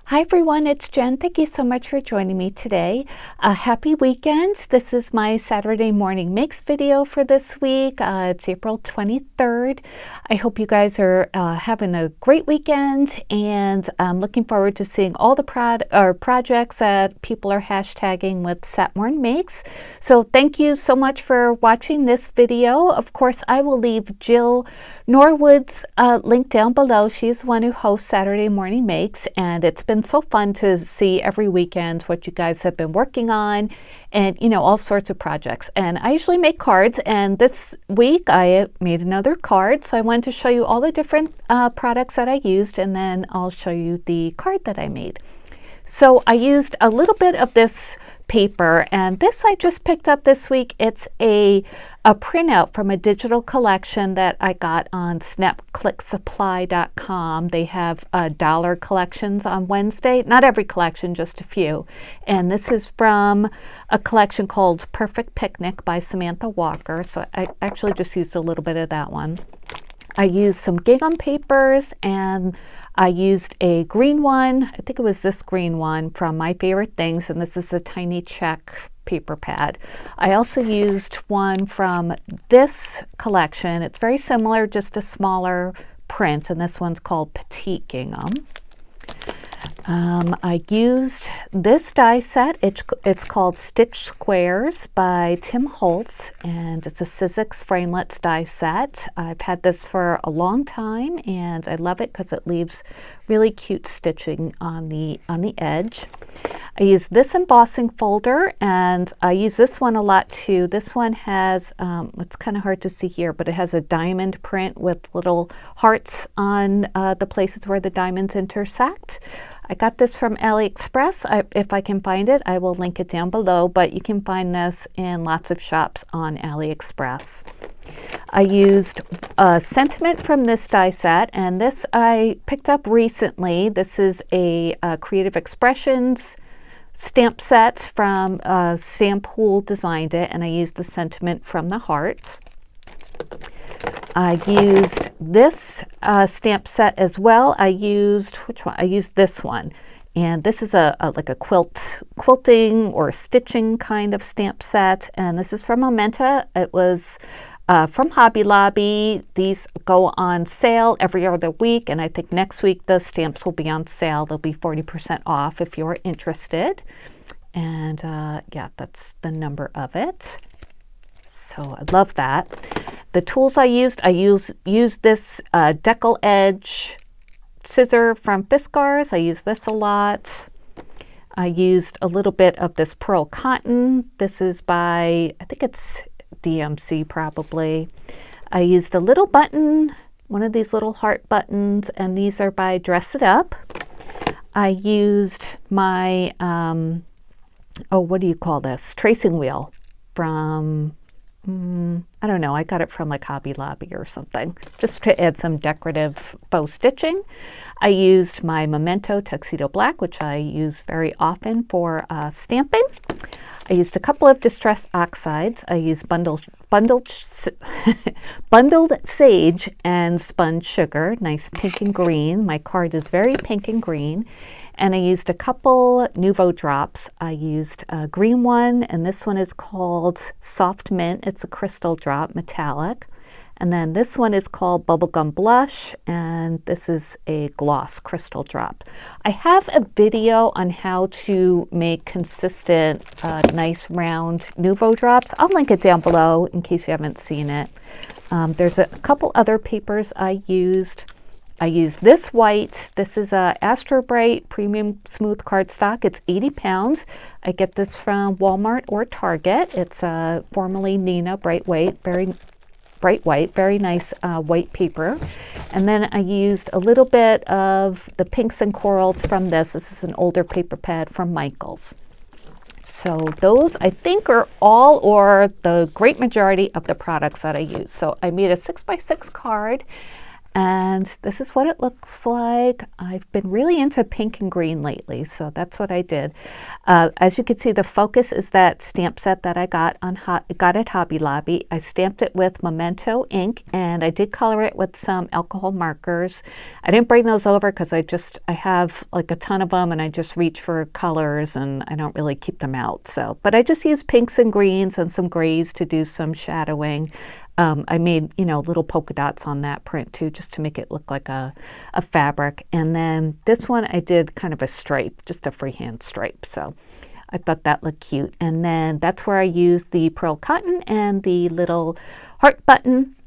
Hi everyone, it's Jen. Thank you so much for joining me today. Happy weekend. This is my Saturday morning makes video for this week. It's April 23rd. I hope you guys are having a great weekend, and I'm looking forward to seeing all the projects that people are hashtagging with satmornmakes. So thank you so much for watching this video. Of course, I will leave Jill Norwood's link down below. She's the one who hosts Saturday Morning Makes, and it's been so fun to see every weekend what you guys have been working on, and all sorts of projects. And I usually make cards, and this week I made another card, so I wanted to show you all the different products that I used, and then I'll show you the card that I made. So I used a little bit of this paper, and this I just picked up this week. It's a printout from a digital collection that I got on snapclicksupply.com. They have dollar collections on Wednesday. Not every collection, just a few. And this is from a collection called Perfect Picnic by Samantha Walker. So I actually just used a little bit of that one. I used some gingham papers, and I used a green one. I think it was this green one from My Favorite Things, and this is a tiny check paper pad. I also used one from this collection. It's very similar, just a smaller print, and this one's called Petite Gingham. I used this die set. It's called Stitch Squares by Tim Holtz, and it's a Sizzix framelits die set. I've had this for a long time, and I love it because it leaves really cute stitching on the edge. I use this embossing folder, and I use this one a lot too. This one has, it's kind of hard to see here, but it has a diamond print with little hearts on the places where the diamonds intersect. I got this from AliExpress. If I can find it, I will link it down below, but you can find this in lots of shops on AliExpress. I used a sentiment from this die set, and this I picked up recently. This is a Creative Expressions stamp set from Sam Poole designed it, and I used the sentiment from the heart. I used this stamp set as well. I used, which one? I used this one, and this is like a quilting or stitching kind of stamp set, and this is from Momenta. It was from Hobby Lobby. These go on sale every other week, and I think next week the stamps will be on sale. They'll be 40% off if you're interested. And yeah, that's the number of it. So I love that. The tools I used this decal edge scissor from Fiskars. I use this a lot. I used a little bit of this pearl cotton. This is by, I think it's DMC probably. I used a little button, one of these little heart buttons, and these are by Dress It Up. I used my, what do you call this? Tracing wheel from, I don't know, I got it from like Hobby Lobby or something, just to add some decorative faux stitching. I used my Memento Tuxedo Black, which I use very often for stamping. I used a couple of distress oxides. I used bundled sage and spun sugar, nice pink and green. My card is very pink and green. And I used a couple Nuvo drops. I used a green one, and this one is called Soft Mint. It's a crystal drop, metallic. And then this one is called Bubblegum Blush, and this is a gloss crystal drop. I have a video on how to make consistent, nice round Nuvo drops. I'll link it down below in case you haven't seen it. There's a couple other papers I used. I used this white. This is a Astro Bright Premium Smooth Cardstock. It's 80 pounds. I get this from Walmart or Target. It's formerly Nina Bright White, very bright white, very nice white paper. And then I used a little bit of the pinks and corals from this. This is an older paper pad from Michaels. So those I think are all or the great majority of the products that I use. So I made a 6x6 card. And this is what it looks like. I've been really into pink and green lately, so that's what I did. As you can see, the focus is that stamp set that I got at Hobby Lobby. I stamped it with Memento ink, and I did color it with some alcohol markers. I didn't bring those over because I have like a ton of them, and I just reach for colors, and I don't really keep them out. So, but I just used pinks and greens and some grays to do some shadowing. I made, little polka dots on that print too, just to make it look like a fabric. And then this one I did kind of a stripe, just a freehand stripe. So I thought that looked cute. And then that's where I used the pearl cotton and the little heart button.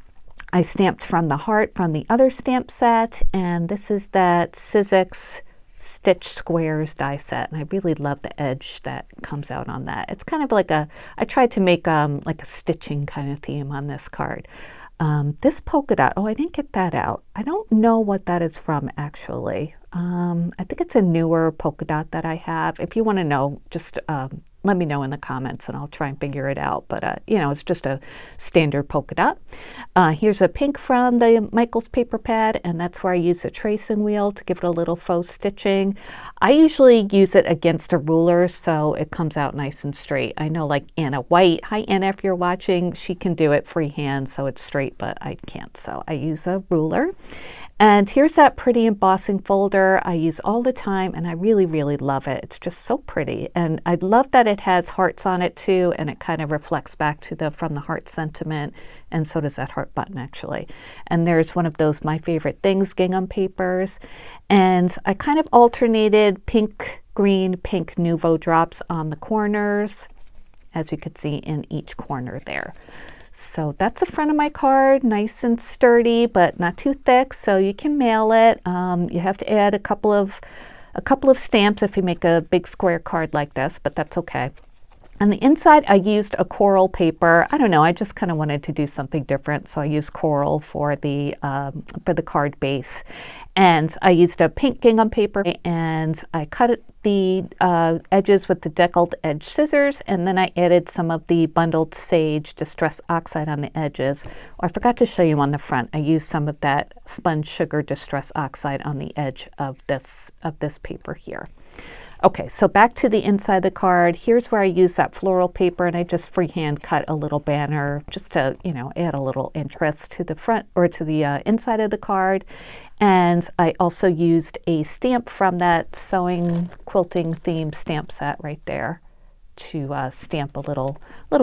I stamped from the heart from the other stamp set. And this is that Sizzix Stitch Squares die set, and I really love the edge that comes out on that. It's kind of like I tried to make like a stitching kind of theme on this card. This polka dot, I didn't get that out. I don't know what that is from actually. I think it's a newer polka dot that I have. If you want to know, just let me know in the comments and I'll try and figure it out. But, it's just a standard polka dot. Here's a pink from the Michaels paper pad, and that's where I use a tracing wheel to give it a little faux stitching. I usually use it against a ruler so it comes out nice and straight. I know like Anna White, hi Anna if you're watching, she can do it freehand so it's straight, but I can't. So I use a ruler. And here's that pretty embossing folder I use all the time, and I really, really love it. It's just so pretty. And I love that it has hearts on it too, and it kind of reflects back to from the heart sentiment, and so does that heart button actually. And there's one of those My Favorite Things gingham papers. And I kind of alternated pink, green, pink Nuvo drops on the corners, as you could see in each corner there. So that's the front of my card, nice and sturdy, but not too thick, so you can mail it. You have to add a couple of stamps if you make a big square card like this, but that's okay. On the inside, I used a coral paper. I don't know, I just kind of wanted to do something different, so I used coral for the card base. And I used a pink gingham paper, and I cut the edges with the deckled edge scissors, and then I added some of the bundled sage distress oxide on the edges. I forgot to show you on the front. I used some of that sponge sugar distress oxide on the edge of this paper here. Okay, so back to the inside of the card. Here's where I use that floral paper, and I just freehand cut a little banner just to, add a little interest to the front or to the inside of the card. And I also used a stamp from that sewing quilting theme stamp set right there to stamp a little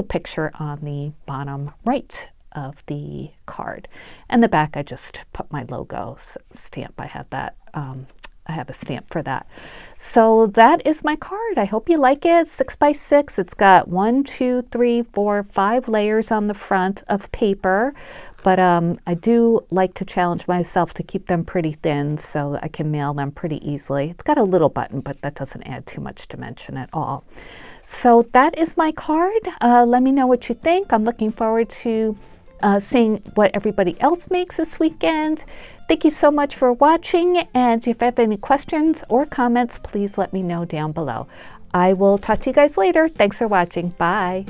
picture on the bottom right of the card. And the back, I just put my logo stamp. I have that. I have a stamp for that. So that is my card. I hope you like it. 6x6. It's got 1, 2, 3, 4, 5 layers on the front of paper, but I do like to challenge myself to keep them pretty thin so I can mail them pretty easily. It's got a little button, but that doesn't add too much dimension at all. So that is my card. Let me know what you think. I'm looking forward to seeing what everybody else makes this weekend. Thank you so much for watching, and if you have any questions or comments, please let me know down below. I will talk to you guys later. Thanks for watching. Bye.